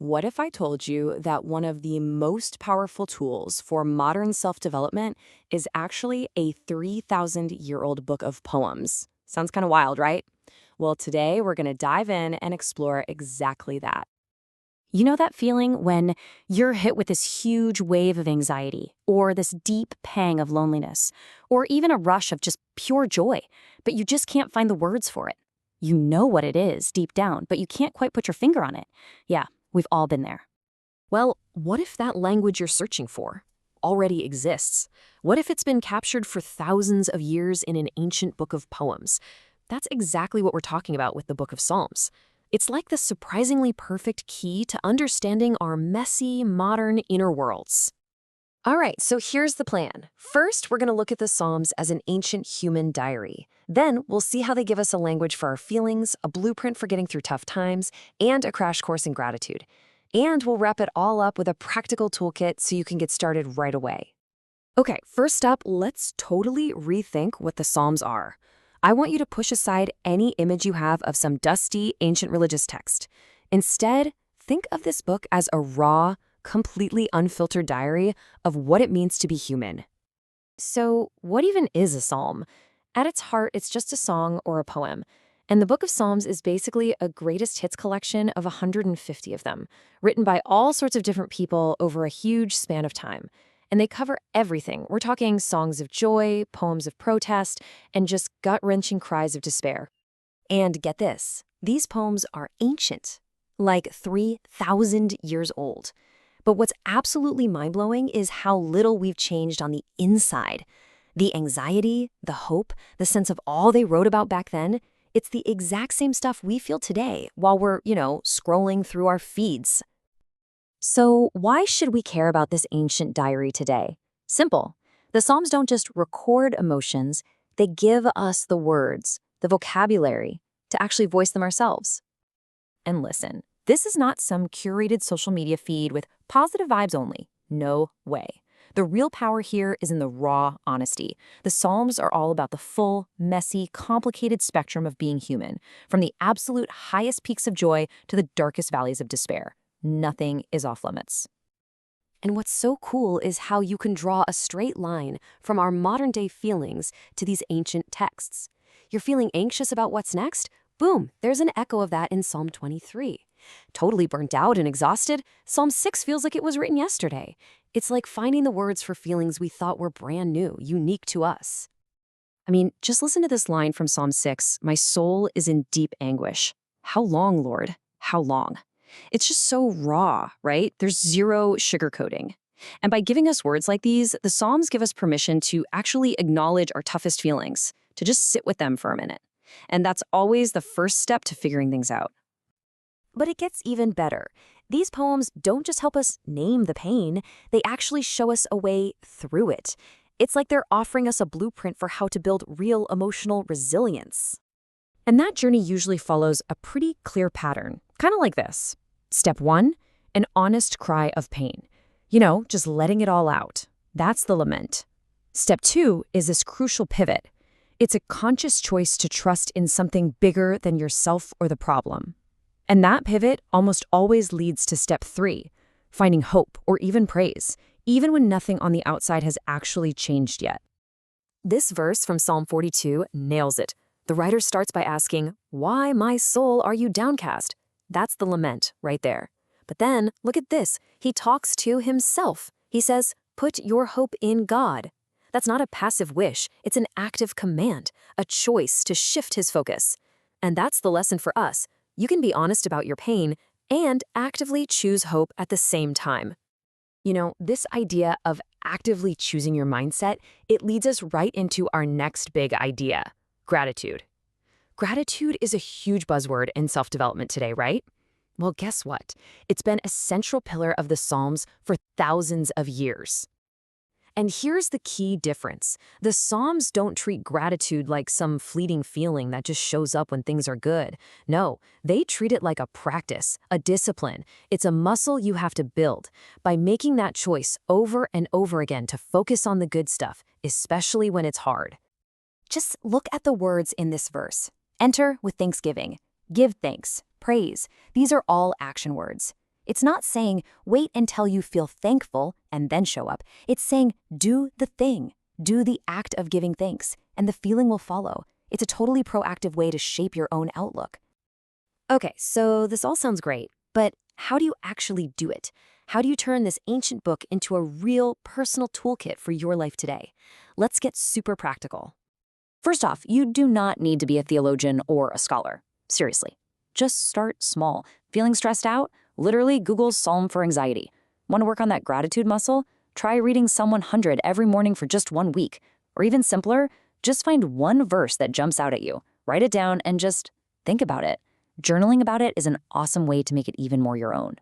What if I told you that one of the most powerful tools for modern self-development is actually a 3,000-year-old book of poems? Sounds kind of wild, right? Well, today we're going to dive in and explore exactly that. You know that feeling when you're hit with this huge wave of anxiety, or this deep pang of loneliness, or even a rush of just pure joy, but you just can't find the words for it? You know what it is deep down, but you can't quite put your finger on it. Yeah, we've all been there. Well, what if that language you're searching for already exists? What if it's been captured for thousands of years in an ancient book of poems? That's exactly what we're talking about with the Book of Psalms. It's like the surprisingly perfect key to understanding our messy, modern inner worlds. All right, so here's the plan. First, we're going to look at the Psalms as an ancient human diary. Then, we'll see how they give us a language for our feelings, a blueprint for getting through tough times, and a crash course in gratitude. And we'll wrap it all up with a practical toolkit so you can get started right away. Okay, first up, let's totally rethink what the Psalms are. I want you to push aside any image you have of some dusty, ancient religious text. Instead, think of this book as a raw, completely unfiltered diary of what it means to be human. So, what even is a psalm? At its heart, it's just a song or a poem. And the Book of Psalms is basically a greatest hits collection of 150 of them, written by all sorts of different people over a huge span of time. And they cover everything. We're talking songs of joy, poems of protest, and just gut-wrenching cries of despair. And get this, these poems are ancient, like 3,000 years old. But what's absolutely mind-blowing is how little we've changed on the inside. The anxiety, the hope, the sense of all they wrote about back then, it's the exact same stuff we feel today while we're, scrolling through our feeds. So why should we care about this ancient diary today? Simple. The Psalms don't just record emotions, they give us the words, the vocabulary, to actually voice them ourselves. And listen, this is not some curated social media feed with positive vibes only. No way. The real power here is in the raw honesty. The Psalms are all about the full, messy, complicated spectrum of being human, from the absolute highest peaks of joy to the darkest valleys of despair. Nothing is off limits. And what's so cool is how you can draw a straight line from our modern-day feelings to these ancient texts. You're feeling anxious about what's next? Boom, there's an echo of that in Psalm 23. Totally burnt out and exhausted? Psalm 6 feels like it was written yesterday. It's like finding the words for feelings we thought were brand new, unique to us. I mean, just listen to this line from Psalm 6, "My soul is in deep anguish. How long, Lord? How long?" It's just so raw, right? There's zero sugarcoating. And by giving us words like these, the Psalms give us permission to actually acknowledge our toughest feelings, to just sit with them for a minute. And that's always the first step to figuring things out. But it gets even better. These poems don't just help us name the pain, they actually show us a way through it. It's like they're offering us a blueprint for how to build real emotional resilience. And that journey usually follows a pretty clear pattern, kind of like this. Step 1, an honest cry of pain. Just letting it all out. That's the lament. Step 2 is this crucial pivot. It's a conscious choice to trust in something bigger than yourself or the problem. And that pivot almost always leads to step 3, finding hope or even praise, even when nothing on the outside has actually changed yet. This verse from Psalm 42 nails it. The writer starts by asking, "Why, my soul, are you downcast?" That's the lament right there. But then, look at this. He talks to himself. He says, "Put your hope in God." That's not a passive wish. It's an active command, a choice to shift his focus. And that's the lesson for us. You can be honest about your pain and actively choose hope at the same time. This idea of actively choosing your mindset, it leads us right into our next big idea, gratitude. Gratitude is a huge buzzword in self-development today, right? Well, guess what? It's been a central pillar of the Psalms for thousands of years. And here's the key difference. The Psalms don't treat gratitude like some fleeting feeling that just shows up when things are good. No, they treat it like a practice, a discipline. It's a muscle you have to build by making that choice over and over again to focus on the good stuff, especially when it's hard. Just look at the words in this verse. Enter with thanksgiving. Give thanks. Praise. These are all action words. It's not saying, wait until you feel thankful and then show up. It's saying, do the thing, do the act of giving thanks, and the feeling will follow. It's a totally proactive way to shape your own outlook. Okay, so this all sounds great, but how do you actually do it? How do you turn this ancient book into a real personal toolkit for your life today? Let's get super practical. First off, you do not need to be a theologian or a scholar. Seriously. Just start small. Feeling stressed out? Literally Google Psalm for anxiety. Want to work on that gratitude muscle? Try reading Psalm 100 every morning for just 1 week. Or even simpler, just find one verse that jumps out at you. Write it down and just think about it. Journaling about it is an awesome way to make it even more your own.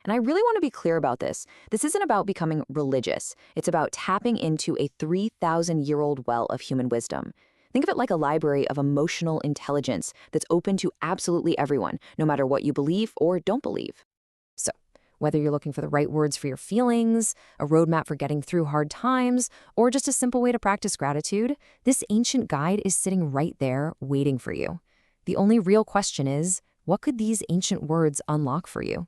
And I really want to be clear about this. This isn't about becoming religious. It's about tapping into a 3,000-year-old well of human wisdom. Think of it like a library of emotional intelligence that's open to absolutely everyone, no matter what you believe or don't believe. So, whether you're looking for the right words for your feelings, a roadmap for getting through hard times, or just a simple way to practice gratitude, this ancient guide is sitting right there waiting for you. The only real question is, what could these ancient words unlock for you?